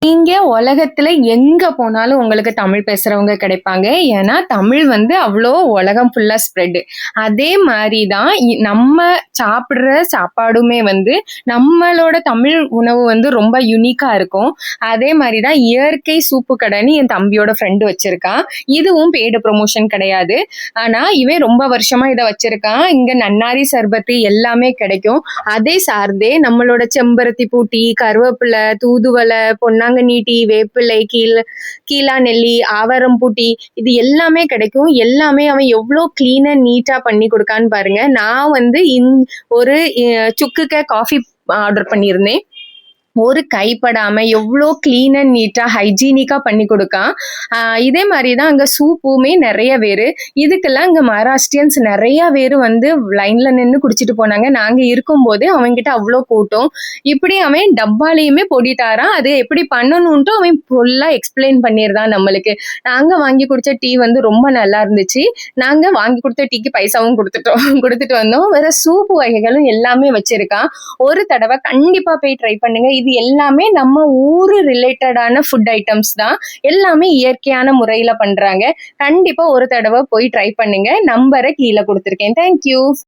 நீங்க உலகத்துல எங்க போனாலும் உங்களுக்கு தமிழ் பேசுறவங்க கிடைப்பாங்க. ஏன்னா, தமிழ் வந்து அவ்ளோ உலகம் ஃபுல்லா ஸ்ப்ரெட். அதே மாரி தான் நம்ம சாப்பிடுற சாப்பாடுமே வந்து நம்மளோட தமிழ் உணவு வந்து ரொம்ப யூனிக்கா இருக்கும். அதே மாரி தான் இயற்கை சூப்பு கடைன்னு என் தம்பியோட ஃப்ரெண்ட் வச்சிருக்கான். இதுவும் பெய்டு ப்ரமோஷன் கிடையாது. ஆனா, இவன் ரொம்ப வருஷமா இத வச்சிருக்கான். இங்க நன்னாரி சர்பத்து எல்லாமே கிடைக்கும். அதை சார்ந்தே நம்மளோட செம்பருத்தி பூ டீ, கருவேப்பிலை, தூதுவளை, பொன்னாங்கண்ணி டீ, வேப்பிலை, கீழா நெல்லி, ஆவாரம்பூ டீ இது எல்லாமே கிடைக்கும். எல்லாமே அவன் எவ்ளோ கிளீன் அண்ட் நீட்டா பண்ணி குடுக்கான்னு பாருங்க. நான் வந்து ஒரு சுக்குக்க காஃபி ஆர்டர் பண்ணியிருந்தேன். ஒரு கைப்படாம எவ்ளோ கிளீன் அண்ட் நீட்டா ஹைஜீனிக்கா பண்ணி கொடுக்கான். இதே மாதிரி தான் அங்க சூப்புமே நிறைய பேரு. இதுக்கெல்லாம் இங்க மகாராஷ்டிரியன்ஸ் நிறைய பேரு வந்து லைன்ல நின்று குடிச்சிட்டு போனாங்க. நாங்க இருக்கும்போது அவன்கிட்ட அவ்வளோ கூட்டம். இப்படி அவன் டப்பாலையுமே பொடி தாரான். அது எப்படி பண்ணணும்ட்டு அவன் ஃபுல்லா எக்ஸ்பிளைன் பண்ணிடுறான் நம்மளுக்கு. நாங்க வாங்கி குடிச்ச டீ வந்து ரொம்ப நல்லா இருந்துச்சு. நாங்க வாங்கி கொடுத்த டீக்கு பைசாவும் கொடுத்துட்டு வந்தோம். வேற சூப்பு வகைகளும் எல்லாமே வச்சிருக்கான். ஒரு தடவை கண்டிப்பா போய் ட்ரை பண்ணுங்க. இது எல்லாமே நம்ம ஊரு ரிலேட்டடான ஃபுட் ஐட்டம்ஸ் தான். எல்லாமே இயற்கையான முறையில பண்றாங்க. கண்டிப்பா ஒரு தடவை போய் ட்ரை பண்ணுங்க. நம்பரை கீழே கொடுத்துருக்கேன். தேங்க்யூ.